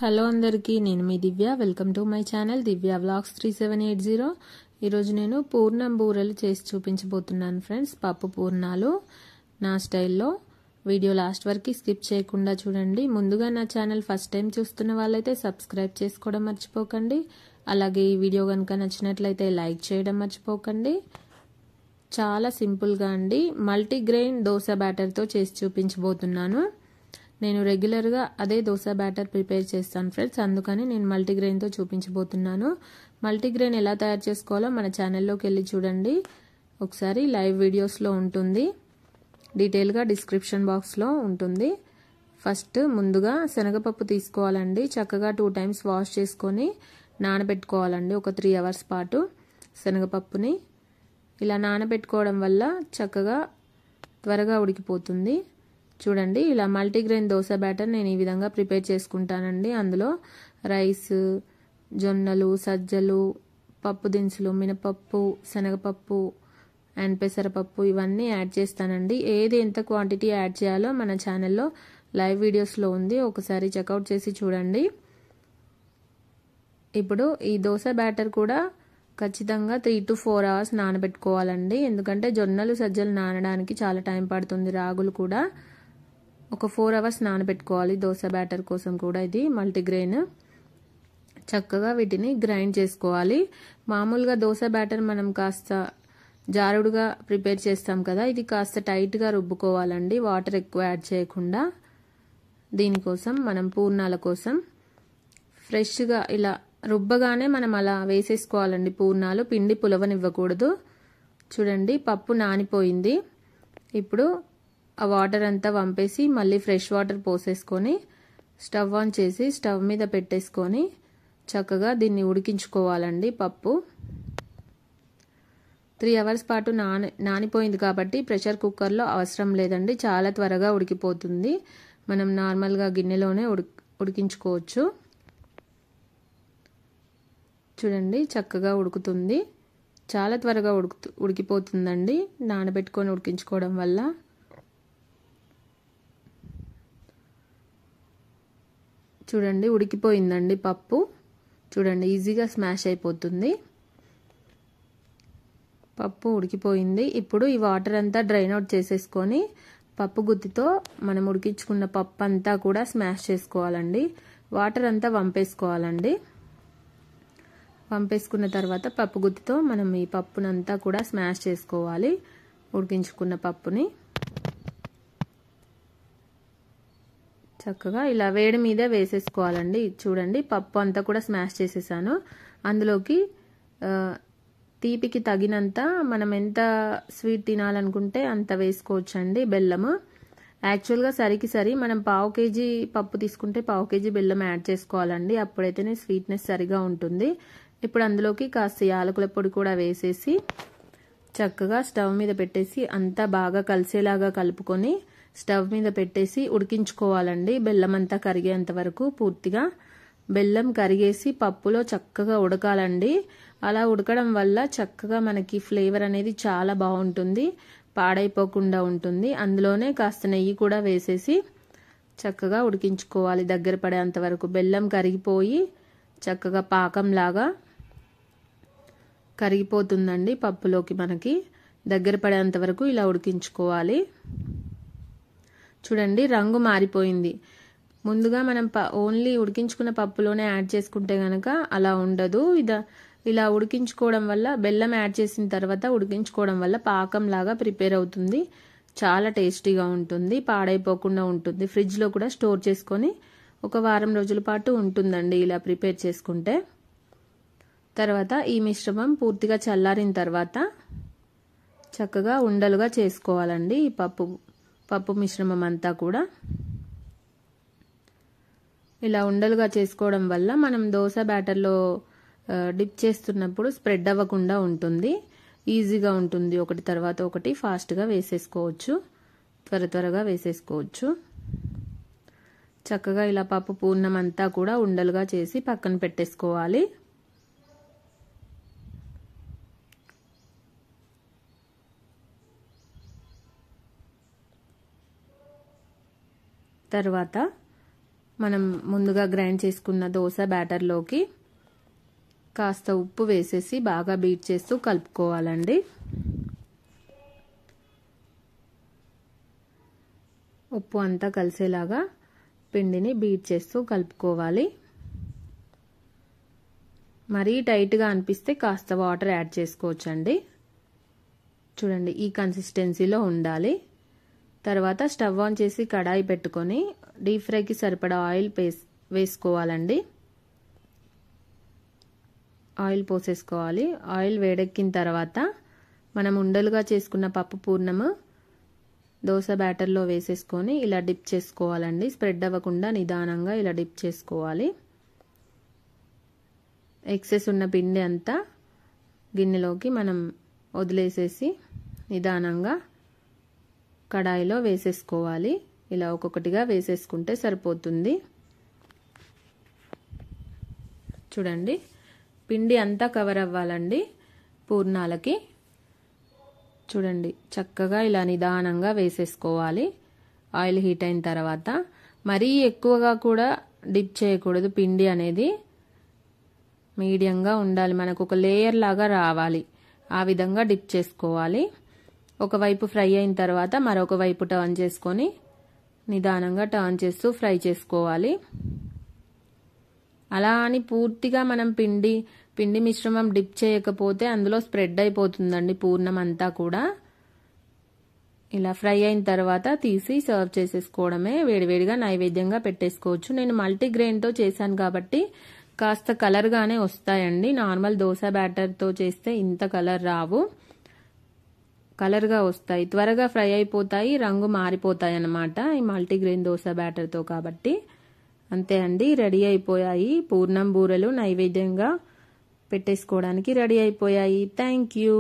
Hello అందరికీ, నేను మీ Divya. Welcome to my channel Divya vlogs 3780. ఈరోజు నేను పూర్ణం బూరెలు చేసి చూపించబోతున్నాను ఫ్రెండ్స్. పప్పు పూర్ణాలు నా స్టైల్లో. వీడియో లాస్ట్ వరకు స్కిప్ చేయకుండా చూడండి. ముందుగా నా ఛానల్ ఫస్ట్ టైం చూస్తున్న వాళ్ళైతే సబ్స్క్రైబ్ చేసుకోవడం మర్చిపోకండి. అలాగే ఈ వీడియో కనుక నచ్చినట్లయితే లైక్ చేయడం మర్చిపోకండి. చాలా సింపుల్గా అండి, మల్టీగ్రెయిన్ దోశ బ్యాటర్తో చేసి చూపించబోతున్నాను. నేను రెగ్యులర్గా అదే దోశ బ్యాటర్ ప్రిపేర్ చేస్తాను ఫ్రెండ్స్, అందుకని నేను మల్టీగ్రెయిన్తో చూపించబోతున్నాను. మల్టీగ్రెయిన్ ఎలా తయారు చేసుకోవాలో మన ఛానల్లోకి వెళ్ళి చూడండి. ఒకసారి లైవ్ వీడియోస్లో ఉంటుంది, డీటెయిల్గా డిస్క్రిప్షన్ బాక్స్లో ఉంటుంది. ఫస్ట్ ముందుగా శనగపప్పు తీసుకోవాలండి. చక్కగా 2 times వాష్ చేసుకొని నానబెట్టుకోవాలండి. ఒక 3 hours పాటు శనగపప్పుని ఇలా నానబెట్టుకోవడం వల్ల చక్కగా త్వరగా ఉడికిపోతుంది. చూడండి, ఇలా మల్టీగ్రెయిన్ దోశ బ్యాటర్ నేను ఈ విధంగా ప్రిపేర్ చేసుకుంటానండి. అందులో రైస్, జొన్నలు, సజ్జలు, పప్పు దినుసులు, మినపప్పు, శనగపప్పు అండ్ పెసరపప్పు ఇవన్నీ యాడ్ చేస్తానండి. ఏది ఎంత క్వాంటిటీ యాడ్ చేయాలో మన ఛానల్లో లైవ్ వీడియోస్లో ఉంది, ఒకసారి చెక్అవుట్ చేసి చూడండి. ఇప్పుడు ఈ దోశ బ్యాటర్ కూడా ఖచ్చితంగా 3 to 4 hours నానబెట్టుకోవాలండి. ఎందుకంటే జొన్నలు, సజ్జలు నానడానికి చాలా టైం పడుతుంది. రాగులు కూడా ఒక 4 hours నానబెట్టుకోవాలి దోశ బ్యాటర్ కోసం కూడా. ఇది మల్టీగ్రెయిన్. చక్కగా వీటిని గ్రైండ్ చేసుకోవాలి. మామూలుగా దోశ బ్యాటర్ మనం కాస్త జారుడుగా ప్రిపేర్ చేస్తాం కదా, ఇది కాస్త టైట్గా రుబ్బుకోవాలండి, వాటర్ ఎక్కువ యాడ్ చేయకుండా. దీనికోసం మనం పూర్ణాల కోసం ఫ్రెష్గా ఇలా రుబ్బగానే మనం అలా వేసేసుకోవాలండి పూర్ణాలు. పిండి పులవనివ్వకూడదు. చూడండి, పప్పు నానిపోయింది. ఇప్పుడు ఆ వాటర్ అంతా వంపేసి మళ్ళీ ఫ్రెష్ వాటర్ పోసేసుకొని స్టవ్ ఆన్ చేసి స్టవ్ మీద పెట్టేసుకొని చక్కగా దీన్ని ఉడికించుకోవాలండి. పప్పు 3 hours పాటు నానిపోయింది కాబట్టి ప్రెషర్ కుక్కర్లో అవసరం లేదండి, చాలా త్వరగా ఉడికిపోతుంది. మనం నార్మల్గా గిన్నెలోనే ఉడికించుకోవచ్చు. చూడండి, చక్కగా ఉడుకుతుంది, చాలా త్వరగా ఉడికిపోతుందండి నానబెట్టుకొని ఉడికించుకోవడం వల్ల. చూడండి, ఉడికిపోయిందండి పప్పు. చూడండి, ఈజీగా స్మాష్ అయిపోతుంది. పప్పు ఉడికిపోయింది. ఇప్పుడు ఈ వాటర్ అంతా డ్రైన్ అవుట్ చేసేసుకొని పప్పు గుత్తితో మనం ఉడికించుకున్న పప్పు అంతా కూడా స్మాష్ చేసుకోవాలండి. వాటర్ అంతా వంపేసుకోవాలండి. వంపేసుకున్న తర్వాత పప్పు గుత్తితో మనం ఈ పప్పునంతా కూడా స్మాష్ చేసుకోవాలి, ఉడికించుకున్న పప్పుని. చక్కగా ఇలా వేడి మీద వేసేసుకోవాలండి. చూడండి, పప్పు అంతా కూడా స్మాష్ చేసేసాను. అందులోకి తీపికి తగినంత, మనం ఎంత స్వీట్ తినాలనుకుంటే అంత వేసుకోవచ్చండి బెల్లము. యాక్చువల్గా సరికి సరి మనం 1/2 kg పప్పు తీసుకుంటే 1/2 kg బెల్లం యాడ్ చేసుకోవాలండి, అప్పుడైతేనే స్వీట్నెస్ సరిగా ఉంటుంది. ఇప్పుడు అందులోకి కాస్త యాలకుల పొడి కూడా వేసేసి చక్కగా స్టవ్ మీద పెట్టేసి అంతా బాగా కలిసేలాగా కలుపుకొని స్టవ్ మీద పెట్టేసి ఉడికించుకోవాలండి. బెల్లం అంతా కరిగేంత వరకు పూర్తిగా బెల్లం కరిగేసి పప్పులో చక్కగా ఉడకాలండి. అలా ఉడకడం వల్ల చక్కగా మనకి ఫ్లేవర్ అనేది చాలా బాగుంటుంది, పాడైపోకుండా ఉంటుంది. అందులోనే కాస్త నెయ్యి కూడా వేసేసి చక్కగా ఉడికించుకోవాలి దగ్గర పడేంత వరకు. బెల్లం కరిగిపోయి చక్కగా పాకంలాగా కరిగిపోతుందండి పప్పులోకి. మనకి దగ్గర పడేంత వరకు ఇలా ఉడికించుకోవాలి. చూడండి, రంగు మారిపోయింది. ముందుగా మనం ఓన్లీ ఉడికించుకున్న పప్పులోనే యాడ్ చేసుకుంటే కనుక అలా ఉండదు. ఇలా ఉడికించుకోవడం వల్ల, బెల్లం యాడ్ చేసిన తర్వాత ఉడికించుకోవడం వల్ల పాకంలాగా ప్రిపేర్ అవుతుంది. చాలా టేస్టీగా ఉంటుంది, పాడైపోకుండా ఉంటుంది. ఫ్రిడ్జ్లో కూడా స్టోర్ చేసుకొని ఒక 1 వారం రోజుల పాటు ఉంటుందండి ఇలా ప్రిపేర్ చేసుకుంటే. తర్వాత ఈ మిశ్రమం పూర్తిగా చల్లారిన తర్వాత చక్కగా ఉండలుగా చేసుకోవాలండి ఈ పప్పు మిశ్రమం అంతా కూడా. ఇలా ఉండలుగా చేసుకోవడం వల్ల మనం దోశ బ్యాటర్లో డిప్ చేస్తున్నప్పుడు స్ప్రెడ్ అవ్వకుండా ఉంటుంది, ఈజీగా ఉంటుంది. ఒకటి తర్వాత ఒకటి ఫాస్ట్గా వేసేసుకోవచ్చు, త్వరగా వేసేసుకోవచ్చు. చక్కగా ఇలా పప్పు పూర్ణం అంతా కూడా ఉండలుగా చేసి పక్కన పెట్టేసుకోవాలి. తర్వాత మనం ముందుగా గ్రైండ్ చేసుకున్న దోశ బ్యాటర్లోకి కాస్త ఉప్పు వేసేసి బాగా బీట్ చేస్తూ కలుపుకోవాలండి. ఉప్పు అంతా కలిసేలాగా పిండిని బీట్ చేస్తూ కలుపుకోవాలి. మరీ టైట్గా అనిపిస్తే కాస్త వాటర్ యాడ్ చేసుకోవచ్చండి. చూడండి, ఈ కన్సిస్టెన్సీలో ఉండాలి. తర్వాత స్టవ్ ఆన్ చేసి కడాయి పెట్టుకొని డీప్ ఫ్రైకి సరిపడా ఆయిల్ వేసుకోవాలండి. ఆయిల్ పోసేసుకోవాలి. ఆయిల్ వేడెక్కిన తర్వాత మనం ఉండలుగా చేసుకున్న పప్పు పూర్ణము దోశ బ్యాటర్లో వేసేసుకొని ఇలా డిప్ చేసుకోవాలండి. స్ప్రెడ్ అవ్వకుండా నిదానంగా ఇలా డిప్ చేసుకోవాలి. ఎక్సెస్ ఉన్న పిండి అంతా గిన్నెలోకి మనం వదిలేసేసి నిదానంగా కడాయిలో వేసేసుకోవాలి. ఇలా ఒక్కొక్కటిగా వేసేసుకుంటే సరిపోతుంది. చూడండి, పిండి అంతా కవర్ అవ్వాలండి పూర్ణాలకి. చూడండి, చక్కగా ఇలా నిదానంగా వేసేసుకోవాలి. ఆయిల్ హీట్ అయిన తర్వాత మరీ ఎక్కువగా కూడా డిప్ చేయకూడదు. పిండి అనేది మీడియంగా ఉండాలి. మనకు ఒక లేయర్ లాగా రావాలి. ఆ విధంగా డిప్ చేసుకోవాలి. ఒకవైపు ఫ్రై అయిన తర్వాత మరొక వైపు టర్న్ చేసుకొని నిదానంగా టర్న్ చేస్తూ ఫ్రై చేసుకోవాలి. అలా అని పూర్తిగా మనం పిండి మిశ్రమం డిప్ చేయకపోతే అందులో స్ప్రెడ్ అయిపోతుందండి పూర్ణం అంతా కూడా. ఇలా ఫ్రై అయిన తర్వాత తీసి సర్వ్ చేసేసుకోవడమే. వేడివేడిగా నైవేద్యంగా పెట్టేసుకోవచ్చు. నేను మల్టీగ్రెయిన్తో చేశాను కాబట్టి కాస్త కలర్గానే వస్తాయండి. నార్మల్ దోశ బ్యాటర్తో చేస్తే ఇంత కలర్ రావు. కలర్గా వస్తాయి, త్వరగా ఫ్రై అయిపోతాయి, రంగు మారిపోతాయి అన్నమాట ఈ మల్టీగ్రెయిన్ దోశ బ్యాటర్తో కాబట్టి. అంతే అండి, రెడీ అయిపోయాయి. పూర్ణం బూరెలు నైవేద్యంగా పెట్టేసుకోవడానికి రెడీ అయిపోయాయి. Thank you.